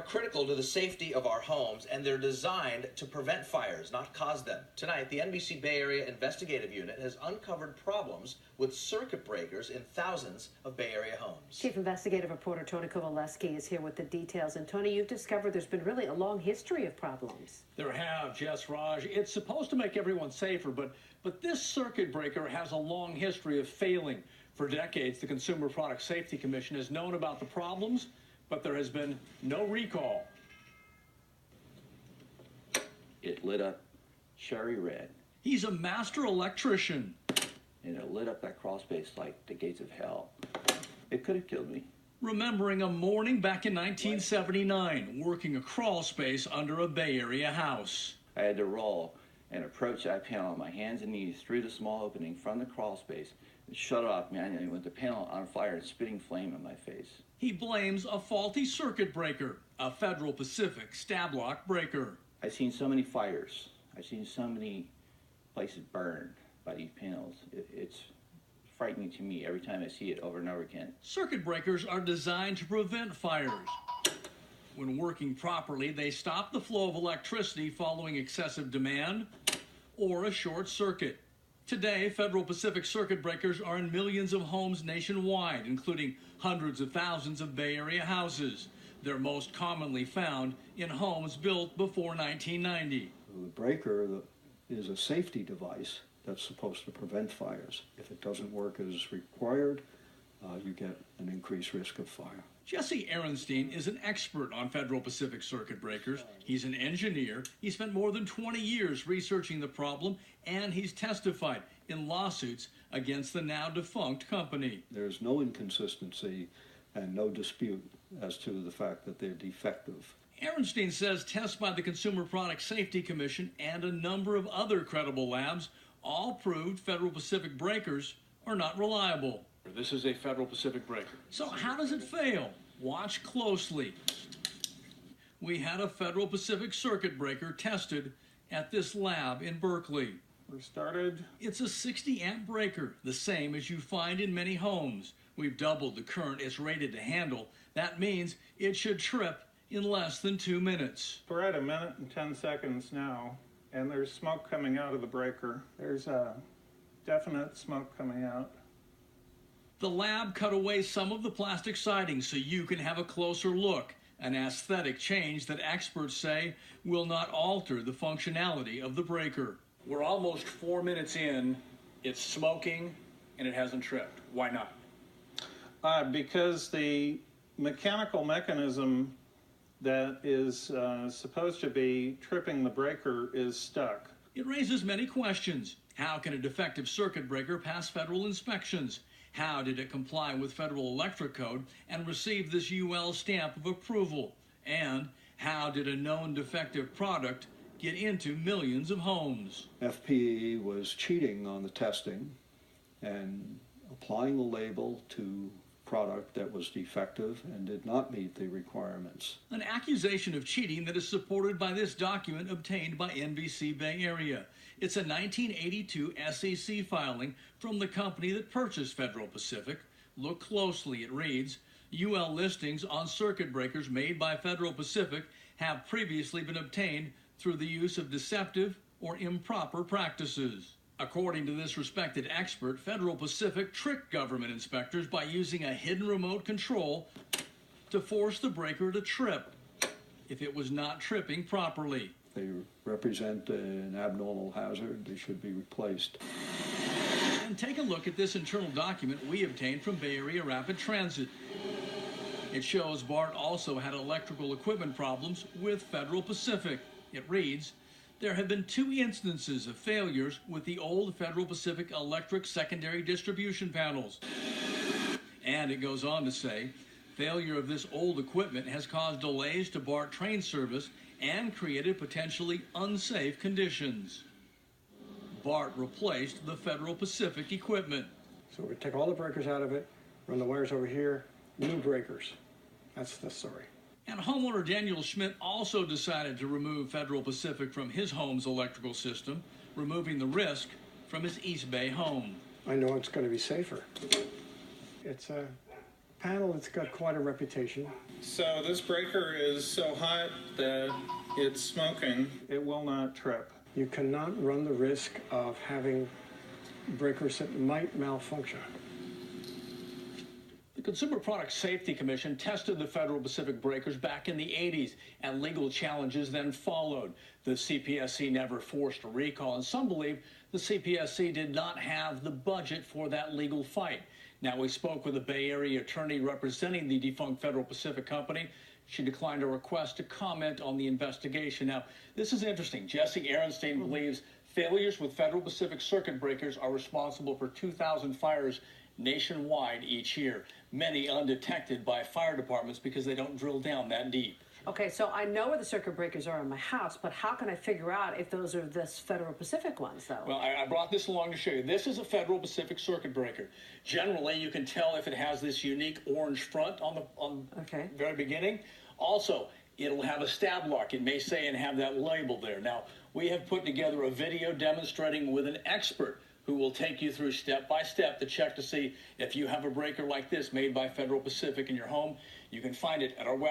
are critical to the safety of our homes, and they're designed to prevent fires, not cause them. Tonight, the NBC Bay Area Investigative Unit has uncovered problems with circuit breakers in thousands of Bay Area homes. Chief Investigative Reporter Tony Kowaleski is here with the details. And Tony, you've discovered there's been really a long history of problems. There have, Jess, Raj. It's supposed to make everyone safer, but this circuit breaker has a long history of failing. For decades, the Consumer Product Safety Commission has known about the problems, but there has been no recall. It lit up cherry red. He's a master electrician. And it lit up that crawl space like the gates of hell. It could have killed me. Remembering a morning back in 1979, working a crawl space under a Bay Area house. I had to roll and approach that panel on my hands and knees through the small opening from the crawl space and shut it off manually with the panel on fire and spitting flame in my face. He blames a faulty circuit breaker, a Federal Pacific stab lock breaker. I've seen so many fires. I've seen so many places burned by these panels. It's frightening to me every time I see it over and over again. Circuit breakers are designed to prevent fires. When working properly, they stop the flow of electricity following excessive demand or a short circuit. Today, Federal Pacific circuit breakers are in millions of homes nationwide, including hundreds of thousands of Bay Area houses. They're most commonly found in homes built before 1990. The breaker is a safety device that's supposed to prevent fires. If it doesn't work as required, you get an increased risk of fire. Jesse Ehrenstein is an expert on Federal Pacific circuit breakers. He's an engineer. He spent more than 20 years researching the problem, and he's testified in lawsuits against the now defunct company. There's no inconsistency and no dispute as to the fact that they're defective. Ehrenstein says tests by the Consumer Product Safety Commission and a number of other credible labs all proved Federal Pacific breakers are not reliable. This is a Federal Pacific breaker. So how does it fail? Watch closely. We had a Federal Pacific circuit breaker tested at this lab in Berkeley. We're started. It's a 60 amp breaker, the same as you find in many homes. We've doubled the current it's rated to handle. That means it should trip in less than 2 minutes. We're at 1 minute and 10 seconds now, and there's smoke coming out of the breaker. There's a definite smoke coming out. The lab cut away some of the plastic siding so you can have a closer look, an aesthetic change that experts say will not alter the functionality of the breaker. We're almost 4 minutes in, it's smoking, and it hasn't tripped. Why not? Because the mechanical mechanism that is supposed to be tripping the breaker is stuck. It raises many questions. How can a defective circuit breaker pass federal inspections? How did it comply with Federal Electric Code and receive this UL stamp of approval? And how did a known defective product get into millions of homes? FPE was cheating on the testing and applying the label to product that was defective and did not meet the requirements. An accusation of cheating that is supported by this document obtained by NBC Bay Area. It's a 1982 SEC filing from the company that purchased Federal Pacific. Look closely, it reads, UL listings on circuit breakers made by Federal Pacific have previously been obtained through the use of deceptive or improper practices. According to this respected expert, Federal Pacific tricked government inspectors by using a hidden remote control to force the breaker to trip if it was not tripping properly. They represent an abnormal hazard. They should be replaced. And take a look at this internal document we obtained from Bay Area Rapid Transit. It shows BART also had electrical equipment problems with Federal Pacific. It reads, there have been 2 instances of failures with the old Federal Pacific electric secondary distribution panels. And it goes on to say, failure of this old equipment has caused delays to BART train service and created potentially unsafe conditions. BART replaced the Federal Pacific equipment. So we take all the breakers out of it, run the wires over here, new breakers. That's the story. And homeowner Daniel Schmidt also decided to remove Federal Pacific from his home's electrical system, removing the risk from his East Bay home. I know it's going to be safer. It's a panel that's got quite a reputation. So this breaker is so hot that it's smoking. It will not trip. You cannot run the risk of having breakers that might malfunction. The Consumer Product Safety Commission tested the Federal Pacific breakers back in the 80s, and legal challenges then followed. The CPSC never forced a recall, and some believe the CPSC did not have the budget for that legal fight. Now, we spoke with a Bay Area attorney representing the defunct Federal Pacific Company. She declined a request to comment on the investigation. Now, this is interesting. Jesse Ehrenstein believes failures with Federal Pacific circuit breakers are responsible for 2,000 fires nationwide each year, many undetected by fire departments because they don't drill down that deep. Okay, so I know where the circuit breakers are in my house, but how can I figure out if those are this Federal Pacific ones, though? Well, I brought this along to show you. This is a Federal Pacific circuit breaker. Generally, you can tell if it has this unique orange front on the very beginning. Also, it'll have a stab lock. It may say and have that label there. Now, we have put together a video demonstrating with an expert who will take you through step by step to check to see if you have a breaker like this made by Federal Pacific in your home. You can find it at our website.